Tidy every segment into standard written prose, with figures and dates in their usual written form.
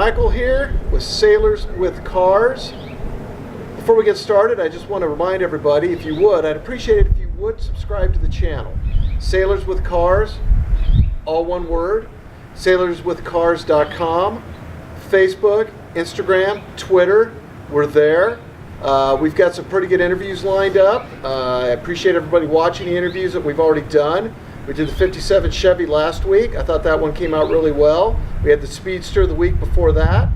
Michael here with Sailors with Cars. Before we get started, I just want to remind everybody, if you would, I'd appreciate it if you would subscribe to the channel. Sailors with Cars, all one word, sailorswithcars.com, Facebook, Instagram, Twitter, we're there. We've got some pretty good interviews lined up. I appreciate everybody watching the interviews that we've already done. We did the 57 Chevy last week. I thought that one came out really well. We had the Speedster the week before that.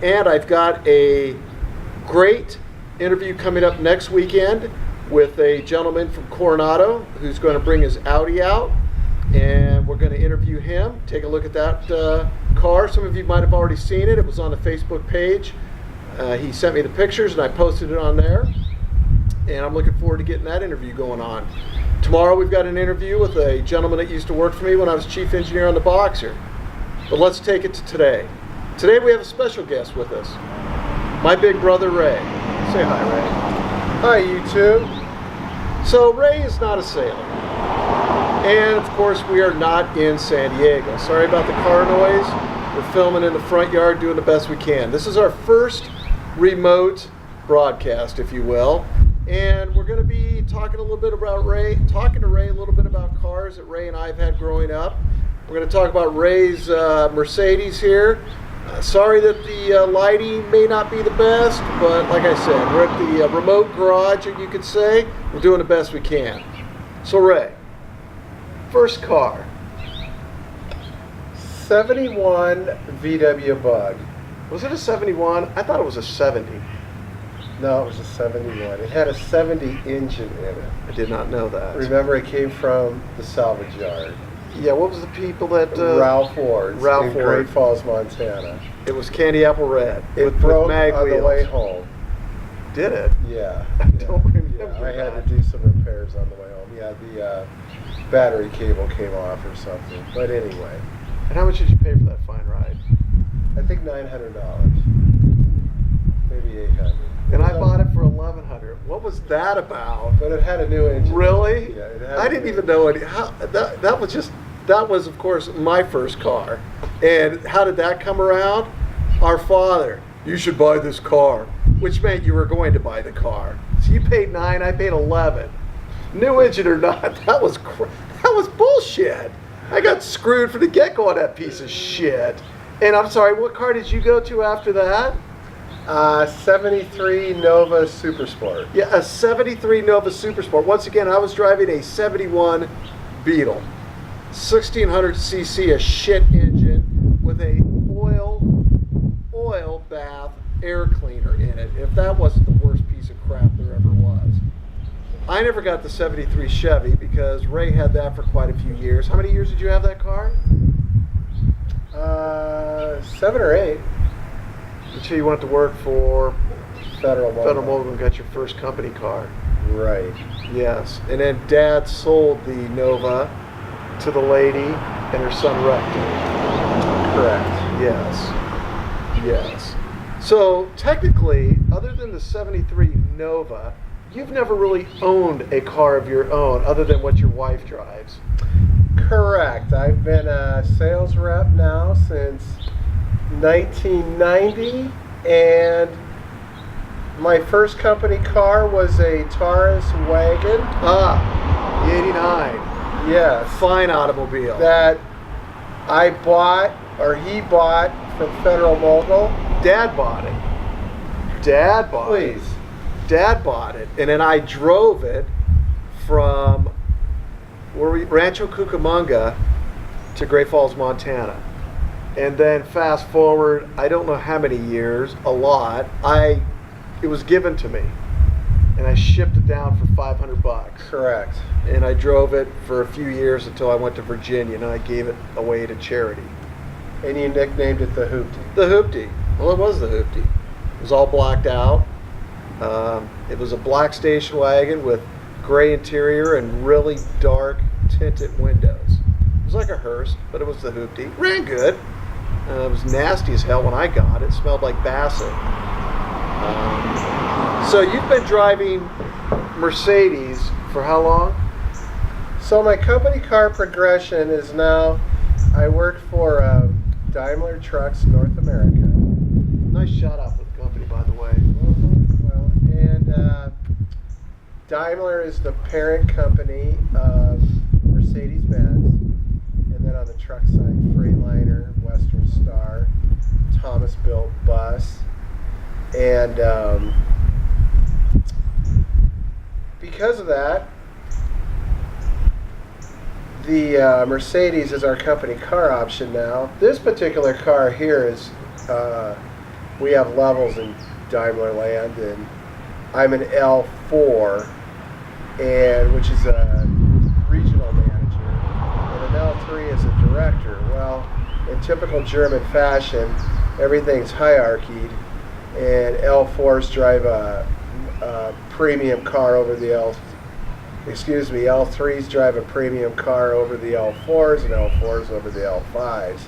And I've got a great interview coming up next weekend with a gentleman from Coronado who's going to bring his Audi out. And we're going to interview him, take a look at that car. Some of you might have already seen it. It was on the Facebook page. He sent me the pictures and I posted it on there. And I'm looking forward to getting that interview going on. Tomorrow we've got an interview with a gentleman that used to work for me when I was chief engineer on the Boxer. But let's take it to today. Today we have a special guest with us. My big brother Ray. Say hi, Ray. Hi, you two. So Ray is not a sailor. And of course we are not in San Diego. Sorry about the car noise. We're filming in the front yard doing the best we can. This is our first remote broadcast, if you will. And we're going to be talking a little bit about talking to Ray a little bit about cars that Ray and I have had growing up. We're going to talk about Ray's Mercedes here. Sorry that the lighting may not be the best, but like I said, we're at the remote garage, you could say. We're doing the best we can. So Ray, first car. 71 VW Bug. Was it a 71? I thought it was a 70. No, it was a 71. It had a 70 engine in it. I did not know that. Remember, it came from the salvage yard. Yeah, what was the people that... Ralph Ward's in Great Falls, Montana. It was candy apple red. It broke mag on wheels. the way home. Did it? Yeah. I don't remember Yeah, I had that. to do some repairs on the way home. Yeah, the battery cable came off or something. But anyway. And how much did you pay for that fine ride? I think $900. Maybe $800. And I bought it for $1,100. What was that about? But it had a new engine. Really? Yeah, it had I didn't even know it. That was, of course, my first car. And how did that come around? Our father, you should buy this car, which meant you were going to buy the car. So you paid $9, I paid $11. New engine or not, that was bullshit. I got screwed from the get-go on that piece of shit. And I'm sorry, what car did you go to after that? 73 Nova Super Sport. Yeah, a 73 Nova Super Sport. Once again, I was driving a 71 Beetle. 1600cc, a shit engine with a oil bath air cleaner in it. If that wasn't the worst piece of crap there ever was. I never got the 73 Chevy because Ray had that for quite a few years. How many years did you have that car? 7 or 8. Until you went to work for Federal Mobile and got your first company car. Right. Yes. And then Dad sold the Nova to the lady and her son wrecked it. Correct. Yes. So technically, other than the 73 Nova, you've never really owned a car of your own other than what your wife drives. Correct. I've been a sales rep now since 1990, and my first company car was a Taurus wagon. The 89. Yes. Fine automobile. That I bought, or he bought, from Federal Mogul. Dad bought it. Please. Dad bought it, and then I drove it from Rancho Cucamonga to Great Falls, Montana. And then fast forward, I don't know how many years, a lot, it was given to me. And I shipped it down for $500. Correct. And I drove it for a few years until I went to Virginia, and I gave it away to charity. And you nicknamed it the Hoopty. The Hoopty. Well, it was the Hoopty. It was all blacked out. It was a black station wagon with gray interior and really dark tinted windows. It was like a hearse, but it was the Hoopty. Ran good. It was nasty as hell when I got it. It smelled like Bassett. So you've been driving Mercedes for how long? So my company car progression is now, I work for Daimler Trucks North America. Nice shout out for the company, by the way. Well, and Daimler is the parent company of Mercedes-Benz, and then on the truck side, Freightliner, Western Star, Thomas Built Bus, and because of that, the Mercedes is our company car option now. This particular car here is, we have levels in Daimler Land, and I'm an L4, and which is a regional manager, and an L3 is a director. Well, in typical German fashion, everything's hierarchied, and L4s drive a premium car over the L3s drive a premium car over the L4s, and L4s over the L5s.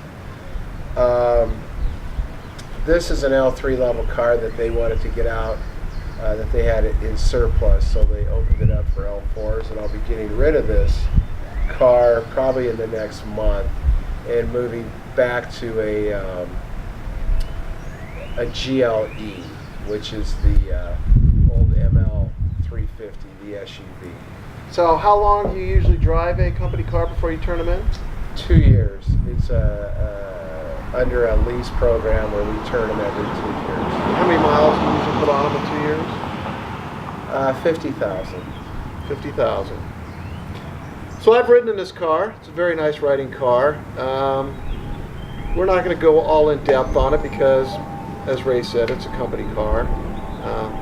This is an L3 level car that they wanted to get out, that they had it in surplus, so they opened it up for L4s, and I'll be getting rid of this car probably in the next month and moving back to a GLE, which is the old ML350, the SUV. So how long do you usually drive a company car before you turn them in? 2 years. It's under a lease program where we turn them every 2 years. How many miles do you usually put on them in 2 years? 50,000. 50,000. So I've ridden in this car. It's a very nice riding car. We're not going to go all in depth on it because, as Ray said, it's a company car.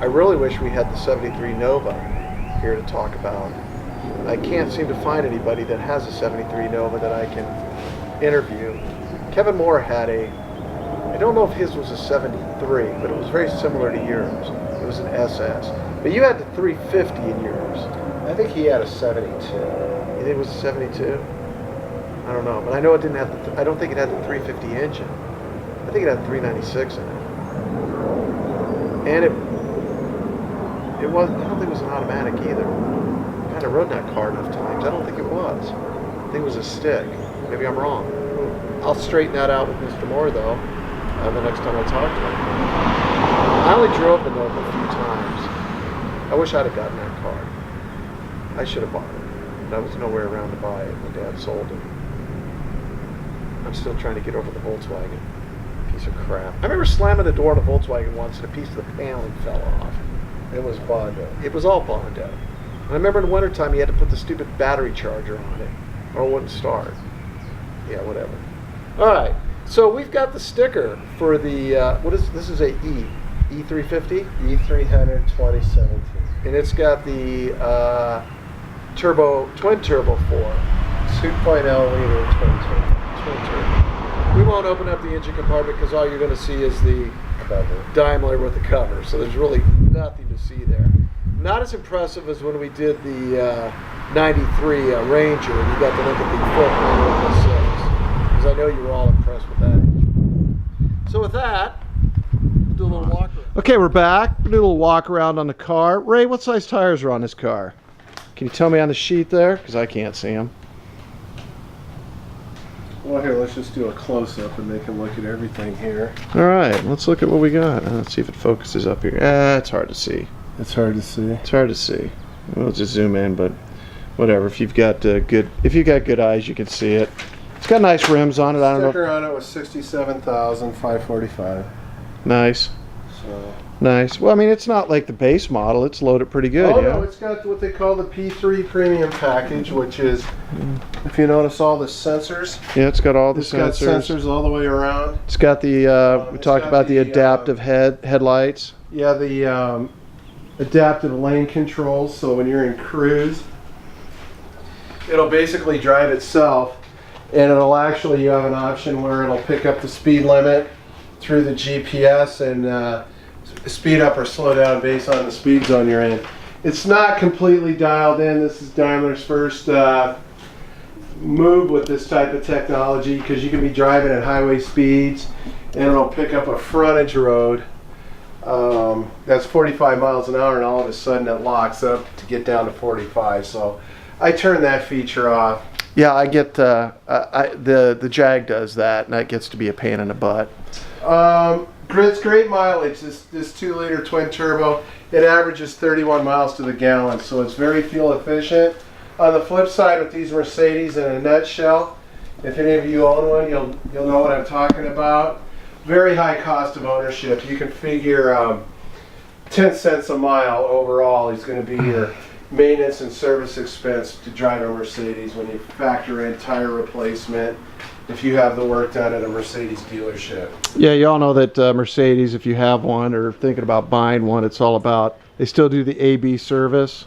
I really wish we had the 73 Nova here to talk about. I can't seem to find anybody that has a 73 Nova that I can interview. Kevin Moore had I don't know if his was a 73, but it was very similar to yours. It was an SS. But you had the 350 in yours. I think he had a 72. You think it was a 72? I don't know, but I know it didn't have I don't think it had the 350 engine. I think it had 396 in it. And it was, I don't think it was an automatic either. I kind of rode that car enough times. I don't think it was. I think it was a stick. Maybe I'm wrong. I'll straighten that out with Mr. Moore, though, the next time I talk to him. I only drove the Nova a few times. I wish I'd have gotten that car. I should have bought it. There was nowhere around to buy it. My dad sold it. I'm still trying to get over the Volkswagen. Piece of crap. I remember slamming the door on a Volkswagen once and a piece of the paneling fell off. It was Bondo. It was all Bondo. And I remember in the wintertime you had to put the stupid battery charger on it or it wouldn't start. Yeah, whatever. All right. So we've got the sticker for the, this is a E350? E300 2017. And it's got the twin turbo 4. 2.0 liter twin turbo. We won't open up the engine compartment because all you're going to see is the Cover. Daimler with the cover. So there's really nothing to see there. Not as impressive as when we did the 93 Ranger and you got to look at the 4.0 because I know you were all impressed with that engine. So with that, we'll do a little walk around. Okay, we're back. We'll do a little walk around on the car. Ray, what size tires are on this car? Can you tell me on the sheet there? Because I can't see them. Well, here, let's just do a close-up and they can look at everything here. All right, let's look at what we got. Let's see if it focuses up here. It's hard to see. It's hard to see. It's hard to see. We'll just zoom in, but whatever. If you've got good eyes, you can see it. It's got nice rims on it. I don't know. Sticker on it was $67,545. Nice. So. Nice. Well, I mean, it's not like the base model. It's loaded pretty good. Oh yeah? no, it's got what they call the P3 Premium Package, which is, if you notice all the sensors. Yeah, it's got all the sensors. It's got sensors all the way around. It's got the. We talked about the adaptive headlights. Yeah, the adaptive lane controls. So when you're in cruise, it'll basically drive itself, and it'll actually, you have an option where it'll pick up the speed limit through the GPS and speed up or slow down based on the speed zone you're in. It's not completely dialed in. This is Daimler's first move with this type of technology because you can be driving at highway speeds and it'll pick up a frontage road that's 45 miles an hour and all of a sudden it locks up to get down to 45. So I turned that feature off. Yeah, I get the Jag does that, and that gets to be a pain in the butt. It's great mileage. This 2-liter twin turbo, it averages 31 miles to the gallon, so it's very fuel efficient. On the flip side, with these Mercedes, in a nutshell, if any of you own one, you'll know what I'm talking about. Very high cost of ownership. You can figure 10 cents a mile overall is going to be your maintenance and service expense to drive a Mercedes when you factor in tire replacement if you have the work done at a Mercedes dealership. Yeah, you all know that Mercedes, if you have one or thinking about buying one, it's all about, they still do the A-B service.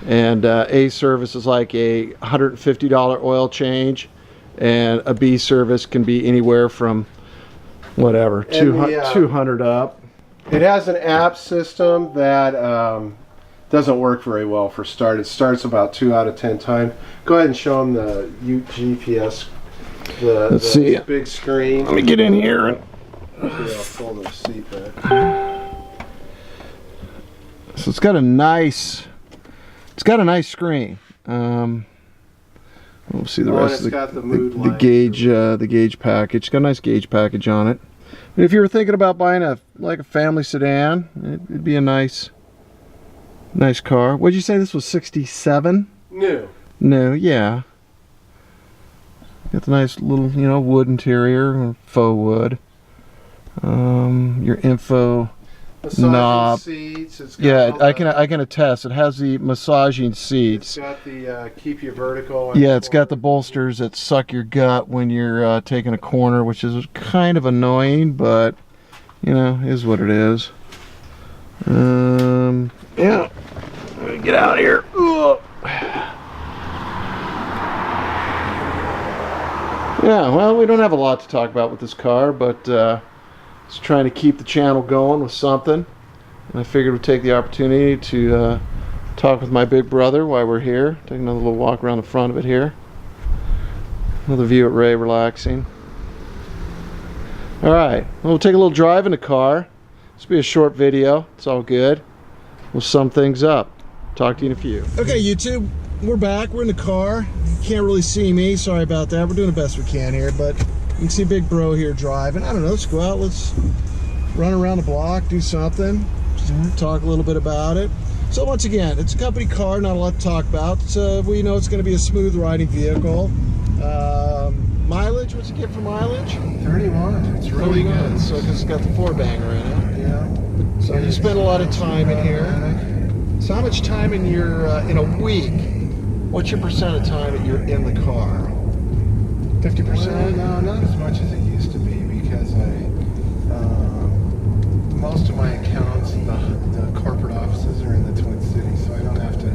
And A service is like a $150 oil change, and a B service can be anywhere from whatever, 200 up. It has an app system that doesn't work very well for start. It starts about 2 out of 10 times. Go ahead and show them the GPS. Let's see. Big screen. Let me get in here. Okay, I'll fold the seat back. So it's got a nice screen. We'll see the rest of the gauge package. It's got a nice gauge package on it. And if you were thinking about buying a family sedan, it'd be a nice car. What'd you say this was, 67? New. No, yeah. Got the nice little, wood interior, faux wood. Your info massaging knob. Seats. It's got Yeah, I can attest. It has the massaging seats. It's got the keep you vertical. Yeah, it's got the bolsters that suck your gut when you're taking a corner, which is kind of annoying, but is what it is. Yeah. Let me get out of here. Ugh. Yeah, well, we don't have a lot to talk about with this car, but just trying to keep the channel going with something. And I figured we'd take the opportunity to talk with my big brother while we're here. Take another little walk around the front of it here. Another view at Ray relaxing. Alright, well, we'll take a little drive in the car. This will be a short video. It's all good. We'll sum things up. Talk to you in a few. Okay, YouTube, we're back. We're in the car. You can't really see me. Sorry about that. We're doing the best we can here, but you can see Big Bro here driving. I don't know. Let's go out. Let's run around the block, do something. Just talk a little bit about it. So once again, it's a company car. Not a lot to talk about. We know it's going to be a smooth riding vehicle. Mileage. What's it get for mileage? 31. It's really good. So because it's got the 4-banger in it. Yeah. So you spend a lot of time in here. So how much time in your in a week? What's your percent of time that you're in the car? 50%? No, not as much as it used to be, because most of my accounts, the corporate offices are in the Twin Cities, so I don't have to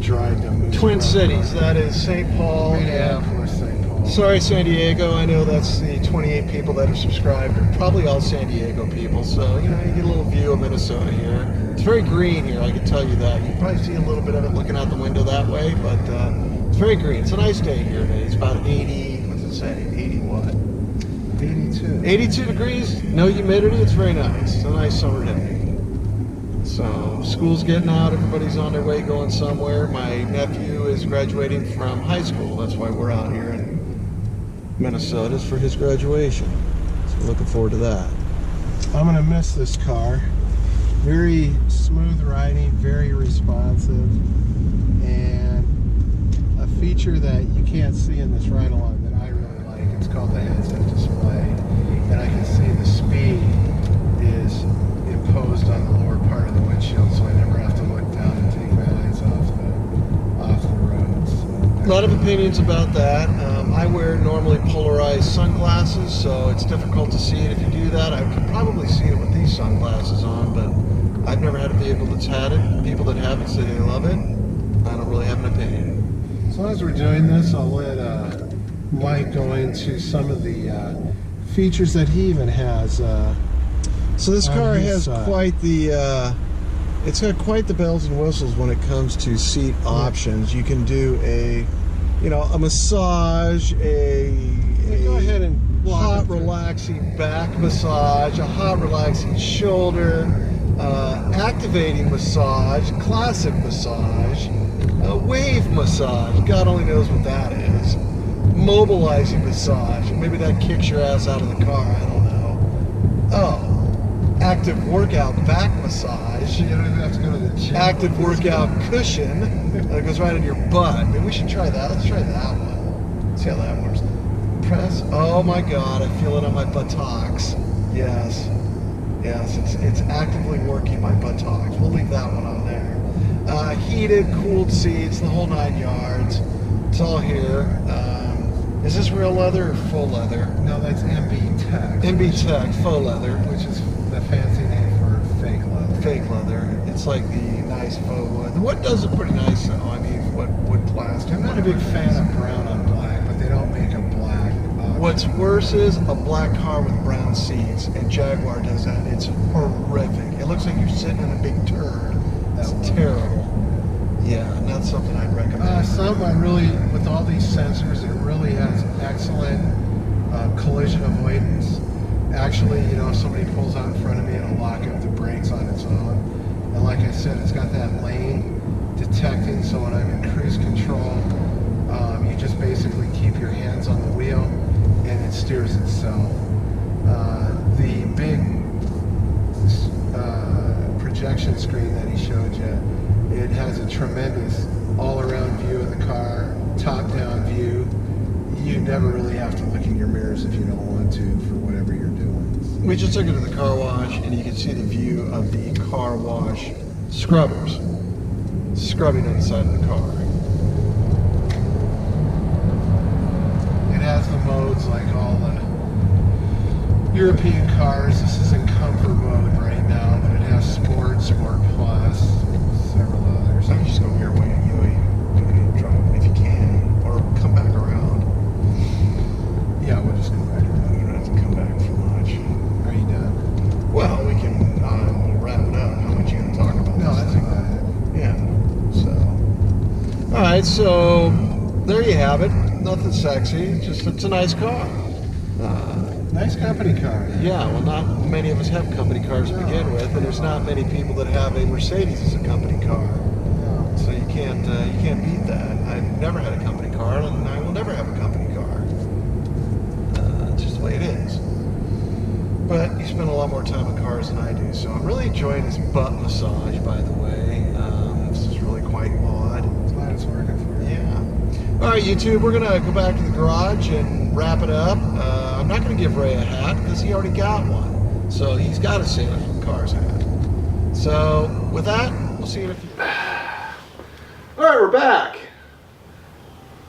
drive to move. Twin Cities. That is St. Paul. Yeah, of course, St. Paul. Sorry, San Diego. I know that's the 28 people that are subscribed. They're probably all San Diego people. So you get a little view of Minnesota here. It's very green here, I can tell you that. You can probably see a little bit of it looking out the window that way, but it's very green. It's a nice day here today. It's about 80, what's it say? 80 what? 82. 82 degrees, no humidity. It's very nice. It's a nice summer day. So school's getting out. Everybody's on their way going somewhere. My nephew is graduating from high school. That's why we're out here in Minnesota for his graduation. So we're looking forward to that. I'm going to miss this car. Very smooth riding, very responsive, and a feature that you can't see in this ride-along that I really like, it's called the heads-up display, and I can see the speed is imposed on the lower part of the windshield, so I never have to look down and take my eyes off the road. So a lot of opinions about that. I wear normally polarized sunglasses, so it's difficult to see it. If you do that, I could probably see it with these sunglasses on, but I've never had a vehicle that's had it. People that have it say they love it. I don't really have an opinion. So as we're doing this, I'll let Mike go into some of the features that he even has. So this car has quite the it's got quite the bells and whistles when it comes to seat options. You can do a massage, go ahead and hot relaxing back massage, a hot relaxing shoulder, activating massage, classic massage, Wave massage. God only knows what that is. Mobilizing massage. Maybe that kicks your ass out of the car. I don't know. Oh, active workout back massage. You don't even have to go to the gym. Active workout cushion that goes right in your butt. Maybe we should try that. Let's try that one. See how that works. Press. Oh my God, I feel it on my buttocks. Yes. Yes, it's actively working my buttocks. We'll leave that one on there. Heated, cooled seats, the whole 9 yards. It's all here. Is this real leather or full leather? No, that's MB Tech. MB Tech, faux leather. Which is the fancy name for fake leather. Fake leather. It's like the nice faux wood. The wood does it pretty nice though. I mean, wood plastic. I'm not a big fan of brown on black, but they don't make a black option. What's worse is a black car with brown seats, and Jaguar does that. It's horrific. It looks like you're sitting in a big turd. That's terrible. Yeah, not something I'd recommend. Some I really, with all these sensors, it really has excellent collision avoidance. Actually, you know, if somebody pulls out in front of me, it'll lock up the brakes on its own. And like I said, it's got that lane detecting, so when I'm in cruise control, you just basically keep your hands on the wheel and it steers itself. The big projection screen that he showed you, it has a tremendous all-around view of the car, top-down view. You never really have to look in your mirrors if you don't want to for whatever you're doing. We just took it to the car wash, and you can see the view of the car wash scrubbers scrubbing on the side of the car. It has the modes like all the European cars. This is in comfort mode right now, but it has Sport, Sport Plus, several others. I can just go your way, drive if you can, or come back around. Yeah, we'll just go back around. We don't have to come back for much. Are you done? Well, we can wrap it up. How much you going to talk about? No, this that's thing? about it. Yeah. So, all right. So there you have it. Nothing sexy. Just it's a nice car. Nice company car. Yeah. Well, not many of us have company cars to begin with, and there's not many people that have a Mercedes as a company car. So you can't beat that. I've never had a company car, and I will never have a company car. It's just the way it is. But you spend a lot more time with cars than I do, so I'm really enjoying this butt massage, by the way. This is really quite odd. Glad it's working for you. Yeah. All right, YouTube, we're going to go back to the garage and wrap it up. I'm not going to give Ray a hat because he already got one. So he's got a Sailors with Cars hat. So with that, we'll see you in a few. All right, we're back.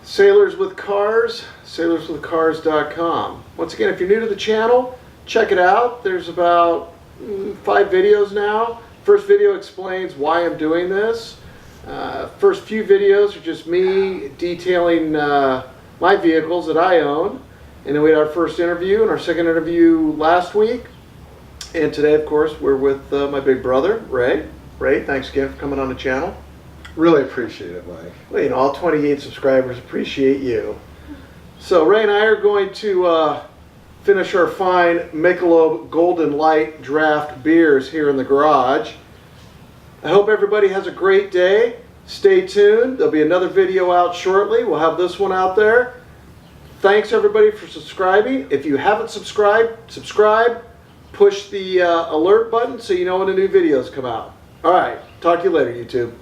Sailors with Cars, sailorswithcars.com. Once again, if you're new to the channel, check it out. There's about 5 videos now. First video explains why I'm doing this. First few videos are just me detailing my vehicles that I own. And then we had our first interview and our second interview last week. And today, of course, we're with my big brother, Ray. Ray, thanks again for coming on the channel. Really appreciate it, Mike. Well, you know, all 28 subscribers appreciate you. So Ray and I are going to finish our fine Michelob Golden Light draft beers here in the garage. I hope everybody has a great day. Stay tuned. There'll be another video out shortly. We'll have this one out there. Thanks everybody for subscribing. If you haven't subscribed, subscribe. Push the alert button so you know when the new videos come out. All right. Talk to you later, YouTube.